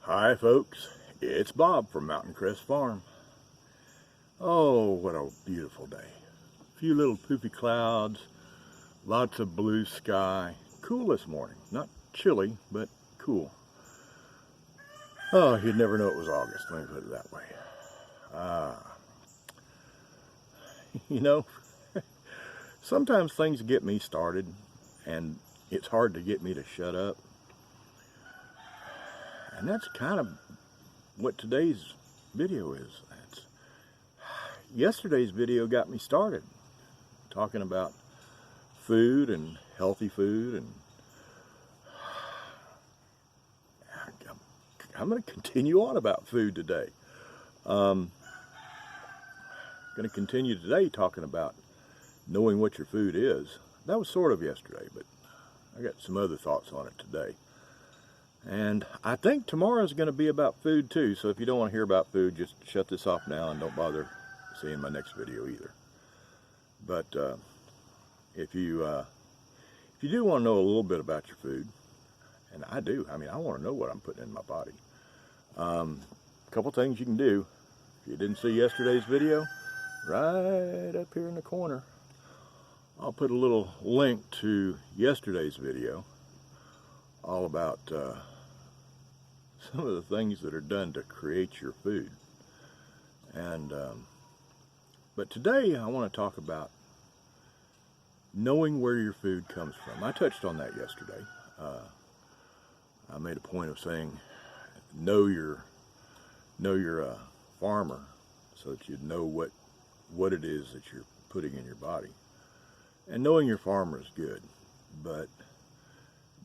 Hi folks, it's Bob from Mountain Crest Farm. Oh, what a beautiful day. A few little poofy clouds, lots of blue sky. Cool this morning. Not chilly, but cool. Oh, you'd never know it was August, let me put it that way. You know, sometimes things get me started and it's hard to get me to shut up. And that's kind of what today's video is. Yesterday's video got me started talking about food and healthy food, and I'm going to continue on about food today. Going to continue today talking about knowing what your food is. That was sort of yesterday, but I got some other thoughts on it today. And I think tomorrow's going to be about food too, so if you don't want to hear about food, just shut this off now and don't bother seeing my next video either. But if you do want to know a little bit about your food, and I do, I want to know what I'm putting in my body. A couple things you can do. If you didn't see yesterday's video, right up here in the corner, I'll put a little link to yesterday's video all about some of the things that are done to create your food. And but today I want to talk about knowing where your food comes from. I touched on that yesterday. I made a point of saying know your farmer, so that you know what it is that you're putting in your body. And knowing your farmer is good, but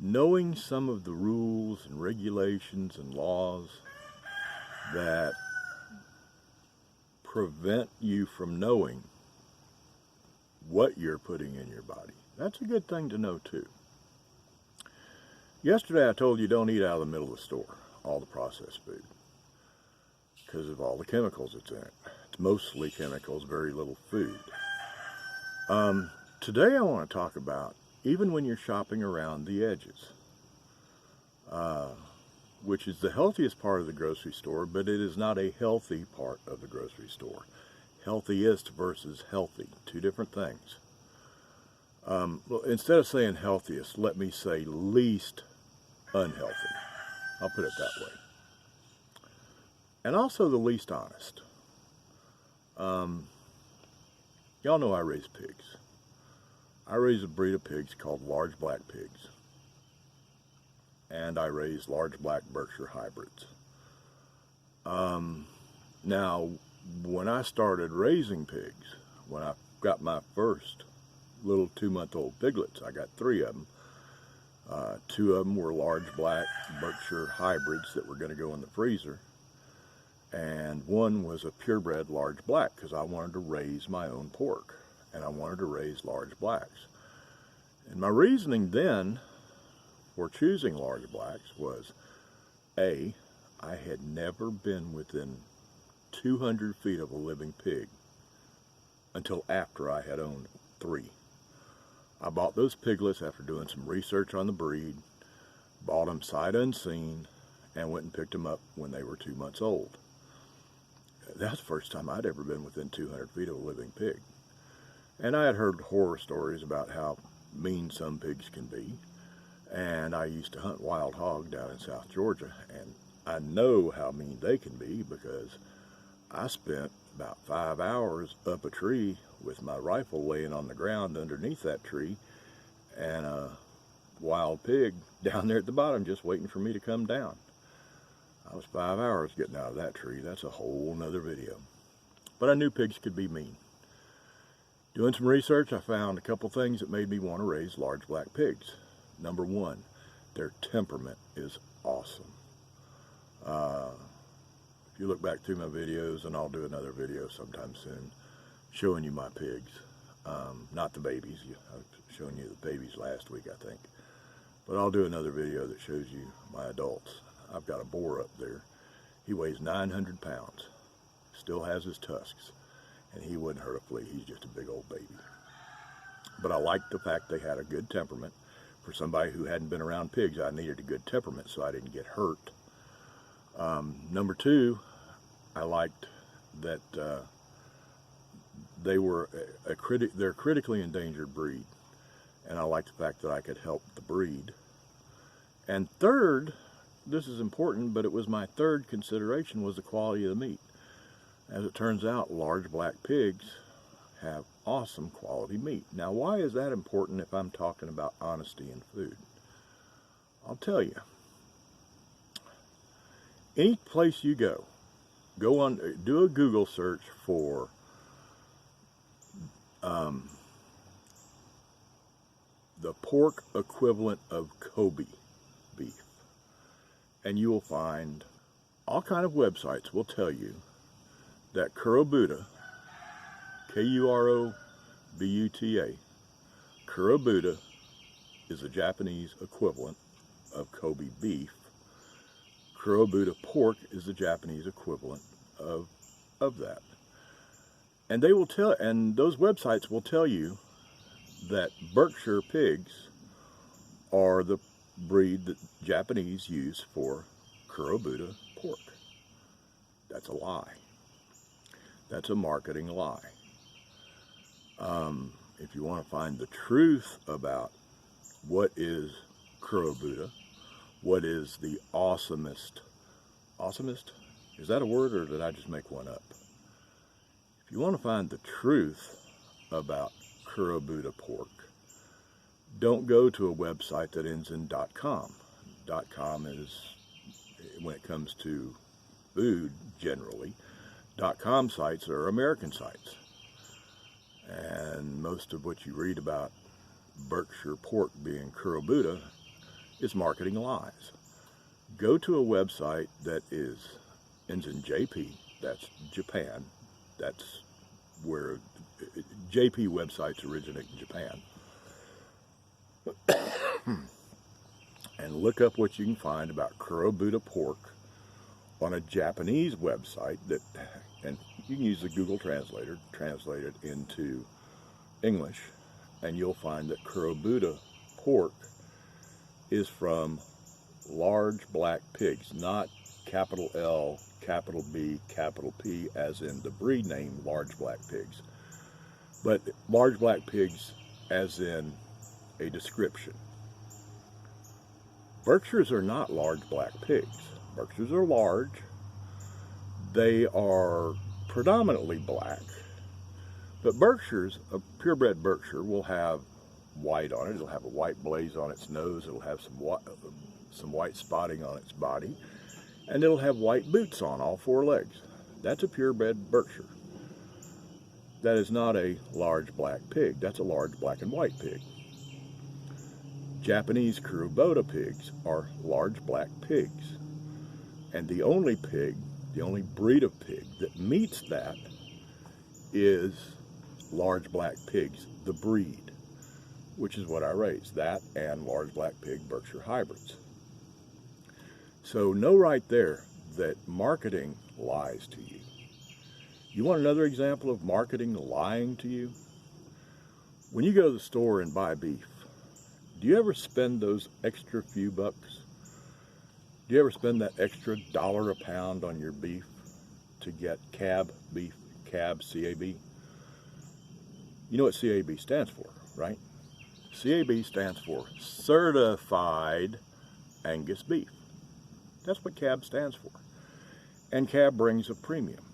knowing some of the rules and regulations and laws that prevent you from knowing what you're putting in your body, that's a good thing to know too. Yesterday I told you don't eat out of the middle of the store, all the processed food, because of all the chemicals that's in it. It's mostly chemicals, very little food. Today I want to talk about even when you're shopping around the edges, which is the healthiest part of the grocery store, but it is not a healthy part of the grocery store. Healthiest versus healthy, two different things. Well, instead of saying healthiest, let me say least unhealthy. I'll put it that way. And also the least honest. Y'all know I raise pigs. I raise a breed of pigs called large black pigs. And I raise large black Berkshire hybrids. Now, when I started raising pigs, when I got my first little 2-month-old piglets, I got 3 of them. 2 of them were large black Berkshire hybrids that were going to go in the freezer. And 1 was a purebred large black, because I wanted to raise my own pork. And I wanted to raise large blacks. And my reasoning then for choosing large blacks was, A, I had never been within 200 feet of a living pig until after I had owned 3. I bought those piglets after doing some research on the breed, bought them sight unseen, and went and picked them up when they were 2 months old. That's the first time I'd ever been within 200 feet of a living pig. And I had heard horror stories about how mean some pigs can be. And I used to hunt wild hog down in South Georgia, and I know how mean they can be because I spent about 5 hours up a tree with my rifle laying on the ground underneath that tree, and a wild pig down there at the bottom just waiting for me to come down. I was 5 hours getting out of that tree. That's a whole nother video. But I knew pigs could be mean. Doing some research, I found a couple things that made me want to raise large black pigs. Number 1, their temperament is awesome. If you look back through my videos, and I'll do another video sometime soon, showing you my pigs. Not the babies. I was showing you the babies last week, I think. But I'll do another video that shows you my adults. I've got a boar up there. He weighs 900 pounds. Still has his tusks. And he wouldn't hurt a flea. He's just a big old baby. But I liked the fact they had a good temperament. For somebody who hadn't been around pigs, I needed a good temperament so I didn't get hurt. Number two, I liked that they're a critically endangered breed, and I liked the fact that I could help the breed. And third, this is important, but it was my third consideration, was the quality of the meat. As it turns out, large black pigs have awesome quality meat. Now, why is that important if I'm talking about honesty in food? I'll tell you. Any place you go on, do a Google search for the pork equivalent of Kobe beef, and you will find all kind of websites will tell you that Kurobuta, Kurobuta, Kurobuta is the Japanese equivalent of Kobe beef. Kurobuta pork is the Japanese equivalent of that. And they will tell, and those websites will tell you that Berkshire pigs are the breed that Japanese use for Kurobuta pork. That's a lie. That's a marketing lie. If you want to find the truth about what is Kurobuta, what is the awesomest, is that a word, or did I just make one up? If you want to find the truth about Kurobuta pork, don't go to a website that ends in .com. .com is, when it comes to food generally, .com sites are American sites. And most of what you read about Berkshire pork being Kurobuta is marketing lies. Go to a website that ends in JP, that's Japan, that's where JP websites originate in Japan. And look up what you can find about Kurobuta pork on a Japanese website that, and you can use the Google translator, translate it into English, and you'll find that Kurobuta pork is from large black pigs, not capital L, capital B, capital P, as in the breed name large black pigs, but large black pigs as in a description. Berkshires are not large black pigs. Berkshires are large. They are predominantly black, but Berkshires, a purebred Berkshire, will have white on it. It'll have a white blaze on its nose. It'll have some white spotting on its body, and it'll have white boots on all four legs. That's a purebred Berkshire. That is not a large black pig. That's a large black and white pig. Japanese Kurobuta pigs are large black pigs, and the only breed of pig that meets that is large black pigs, the breed, which is what I raise, that and large black pig Berkshire hybrids. So know right there that marketing lies to you. You want another example of marketing lying to you? When you go to the store and buy beef, do you ever spend those extra few bucks? Do you ever spend that extra $1 a pound on your beef to get cab beef, cab, C-A-B? You know what CAB stands for, right? CAB stands for Certified Angus Beef. That's what cab stands for. And cab brings a premium.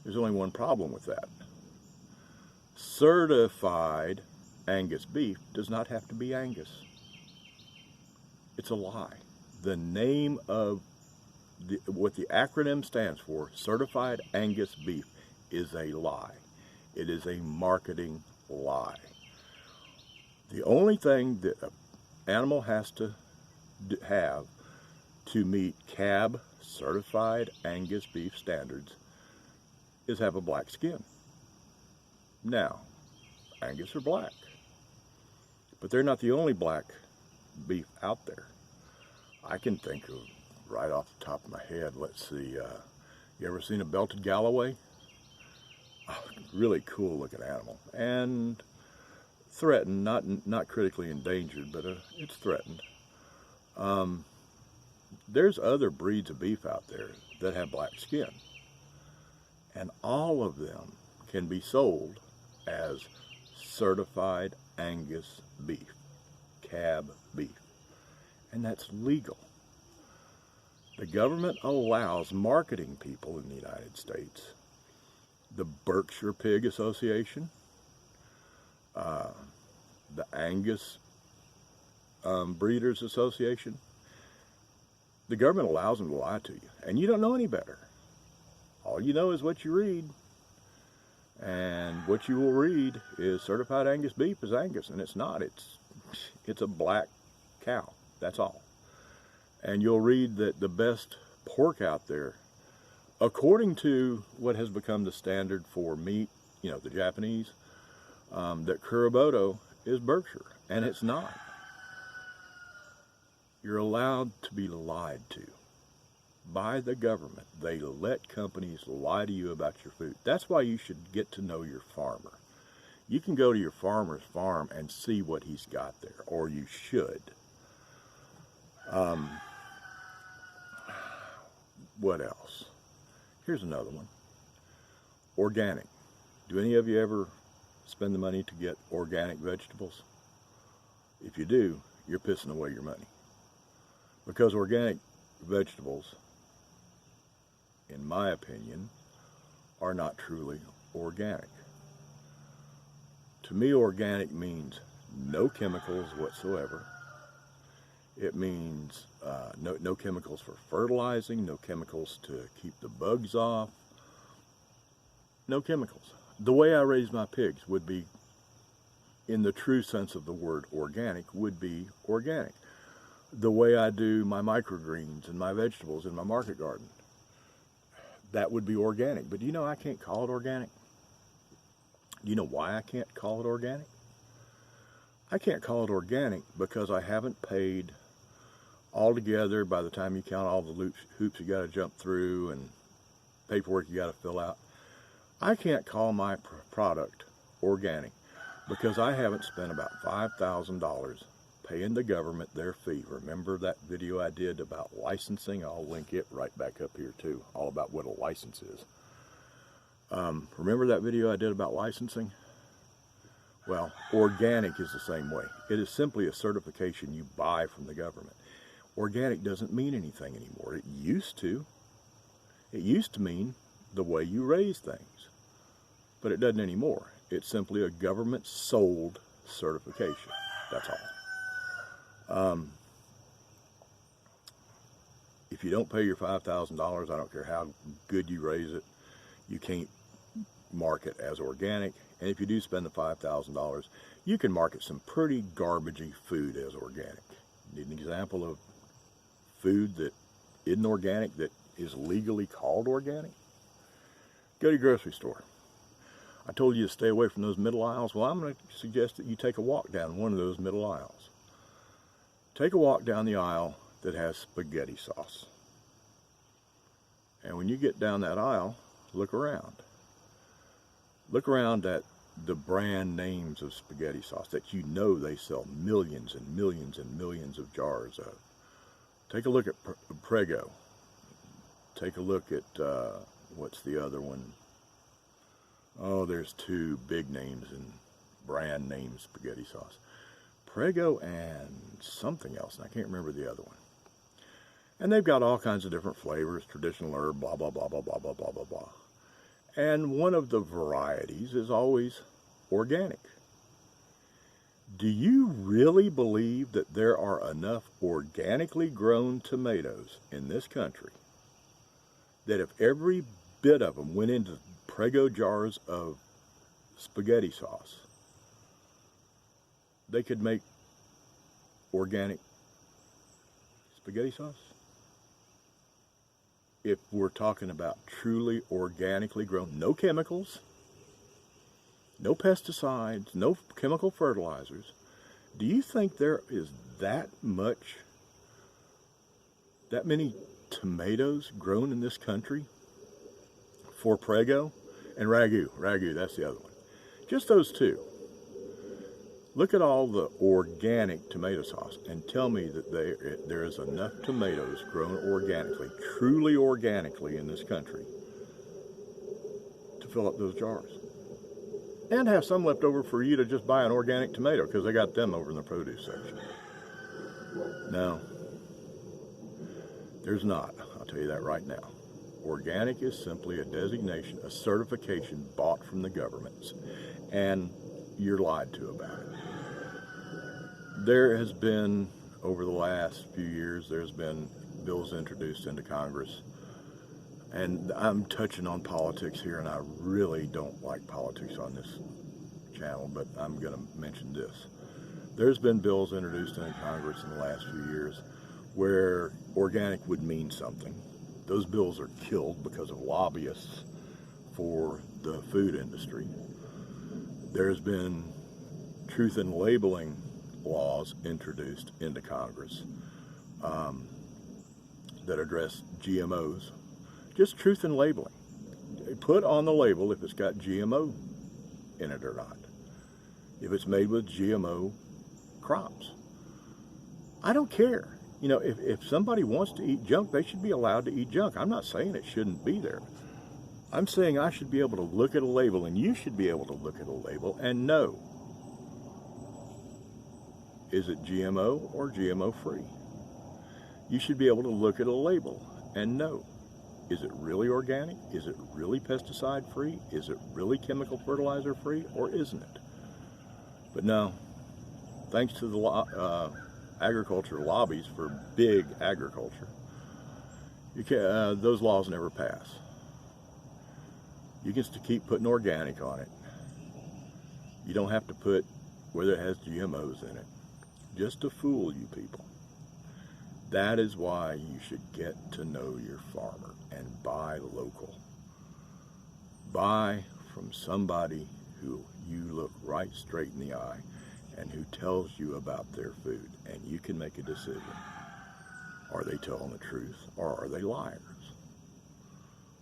There's only one problem with that. Certified Angus beef does not have to be Angus. It's a lie. The name of what the acronym stands for, Certified Angus Beef, is a lie. It is a marketing lie. The only thing that an animal has to have to meet cab Certified Angus Beef standards is have a black skin. Now, Angus are black, but they're not the only black beef out there. I can think of, right off the top of my head, let's see, you ever seen a belted Galloway? Oh, really cool looking animal, and threatened, not critically endangered, but it's threatened. there's other breeds of beef out there that have black skin. And all of them can be sold as certified Angus beef, cab beef. And that's legal. The government allows marketing people in the United States, the Berkshire Pig Association, the Angus Breeders Association. The government allows them to lie to you, and you don't know any better. All you know is what you read, and what you will read is certified Angus beef is Angus, and it's not. It's a black cow. That's all. And you'll read that the best pork out there, according to what has become the standard for meat, you know, the Japanese, that Kurobuto is Berkshire, and it's not. You're allowed to be lied to by the government. They let companies lie to you about your food. That's why you should get to know your farmer. You can go to your farmer's farm and see what he's got there, or you should. What else? Here's another one. Organic. Do any of you ever spend the money to get organic vegetables? If you do, you're pissing away your money. Because organic vegetables, in my opinion, are not truly organic. To me, organic means no chemicals whatsoever. It means no chemicals for fertilizing, no chemicals to keep the bugs off, no chemicals. The way I raise my pigs would be, in the true sense of the word organic, would be organic. The way I do my microgreens and my vegetables in my market garden, that would be organic. But do you know I can't call it organic? Do you know why I can't call it organic? I can't call it organic because I haven't paid altogether, by the time you count all the hoops you got to jump through and paperwork you got to fill out. I can't call my product organic because I haven't spent about $5,000 paying the government their fee. Remember that video I did about licensing? I'll link it right back up here too, all about what a license is. Remember that video I did about licensing? Well, organic is the same way. It is simply a certification you buy from the government. Organic doesn't mean anything anymore. It used to. It used to mean the way you raise things, but it doesn't anymore. It's simply a government-sold certification. That's all. If you don't pay your $5,000, I don't care how good you raise it, you can't mark it as organic. And if you do spend the $5,000, you can market some pretty garbagey food as organic. Need an example of food that isn't organic that is legally called organic? Go to your grocery store. I told you to stay away from those middle aisles. Well, I'm going to suggest that you take a walk down one of those middle aisles. Take a walk down the aisle that has spaghetti sauce. And when you get down that aisle, look around. Look around at the brand names of spaghetti sauce that you know they sell millions and millions and millions of jars of. Take a look at Prego. Take a look at, what's the other one? Oh, there's two big names and brand name spaghetti sauce. Prego and something else, and I can't remember the other one. And they've got all kinds of different flavors, traditional herb, blah, blah, blah, blah, blah, blah, blah, blah, blah. And one of the varieties is always organic. Do you really believe that there are enough organically grown tomatoes in this country that if every bit of them went into Prego jars of spaghetti sauce, they could make organic spaghetti sauce? If we're talking about truly organically grown, no chemicals, no pesticides, no chemical fertilizers, do you think there is that many tomatoes grown in this country for Prego and Ragu? Ragu, that's the other one. Just those two. Look at all the organic tomato sauce and tell me that there is enough tomatoes grown organically, truly organically in this country to fill up those jars. And have some left over for you to just buy an organic tomato because they got them over in the produce section. No, there's not. I'll tell you that right now. Organic is simply a designation, a certification bought from the governments, and you're lied to about it. There has been, over the last few years, there's been bills introduced into Congress, and I'm touching on politics here, and I really don't like politics on this channel, but I'm going to mention this. There's been bills introduced into Congress in the last few years where organic would mean something. Those bills are killed because of lobbyists for the food industry. There's been truth in labeling laws introduced into Congress that address GMOs. Just truth in labeling. Put on the label if it's got GMO in it or not. If it's made with GMO crops. I don't care. You know, if somebody wants to eat junk, they should be allowed to eat junk. I'm not saying it shouldn't be there. I'm saying I should be able to look at a label, and you should be able to look at a label and know, is it GMO or GMO free? You should be able to look at a label and know, is it really organic? Is it really pesticide free? Is it really chemical fertilizer free, or isn't it? But no, thanks to the agriculture lobbies for big agriculture, those laws never pass. You can still keep putting organic on it. You don't have to put whether it has GMOs in it, just to fool you people. That is why you should get to know your farmer and buy local. Buy from somebody who you look right straight in the eye and who tells you about their food, and you can make a decision. Are they telling the truth, or are they liars?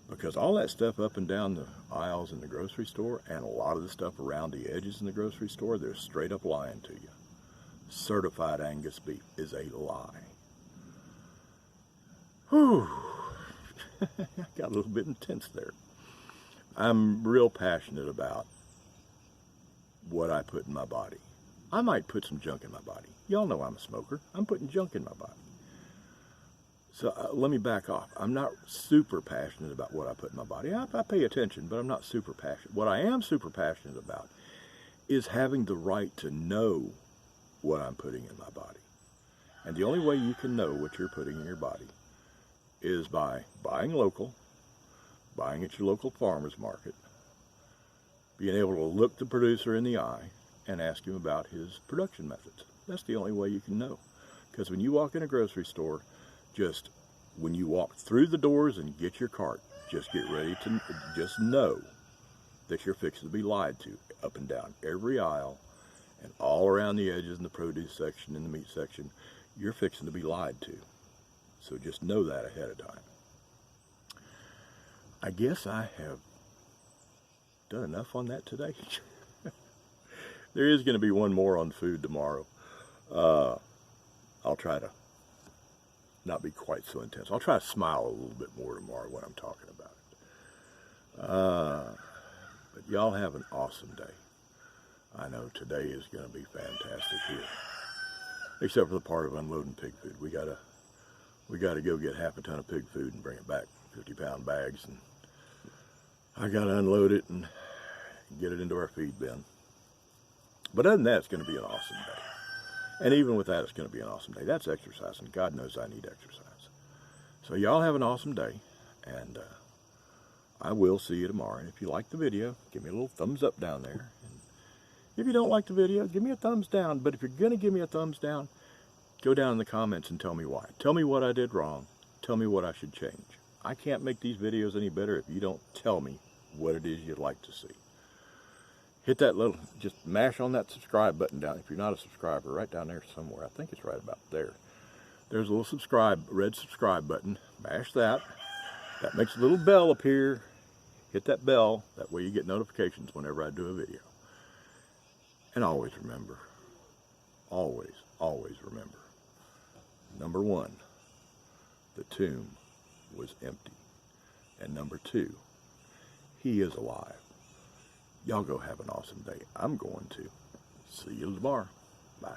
Because all that stuff up and down the aisles in the grocery store, and a lot of the stuff around the edges in the grocery store, they're straight up lying to you. Certified Angus beef is a lie. Whew. Got a little bit intense there. I'm real passionate about what I put in my body. I might put some junk in my body. Y'all know I'm a smoker. I'm putting junk in my body. So let me back off. I'm not super passionate about what I put in my body. I pay attention, but I'm not super passionate. What I am super passionate about is having the right to know what I'm putting in my body. And the only way you can know what you're putting in your body is by buying local, buying at your local farmer's market, being able to look the producer in the eye and ask him about his production methods. That's the only way you can know. Because when you walk in a grocery store, just when you walk through the doors and get your cart, just get ready to just know that you're fixing to be lied to up and down every aisle and all around the edges in the produce section and the meat section. You're fixing to be lied to. So just know that ahead of time. I guess I have done enough on that today. There is going to be one more on food tomorrow. I'll try to not be quite so intense. I'll try to smile a little bit more tomorrow when I'm talking about it. But y'all have an awesome day. I know today is going to be fantastic here. Except for the part of unloading pig food. We gotta go get half a ton of pig food and bring it back, 50-pound bags, and I gotta unload it and get it into our feed bin. But other than that, it's going to be an awesome day. And even with that, it's going to be an awesome day. That's exercise, and God knows I need exercise. So y'all have an awesome day, and I will see you tomorrow. And if you like the video, give me a little thumbs up down there. And if you don't like the video, give me a thumbs down. But if you're going to give me a thumbs down, go down in the comments and tell me why. Tell me what I did wrong. Tell me what I should change. I can't make these videos any better if you don't tell me what it is you'd like to see. Hit that little, just mash on that subscribe button down. If you're not a subscriber, right down there somewhere. I think it's right about there. There's a little red subscribe button. Mash that. That makes a little bell appear. Hit that bell. That way you get notifications whenever I do a video. And always remember, always, always remember. Number one, the tomb was empty. And number two, he is alive. Y'all go have an awesome day. I'm going to. See you tomorrow. Bye.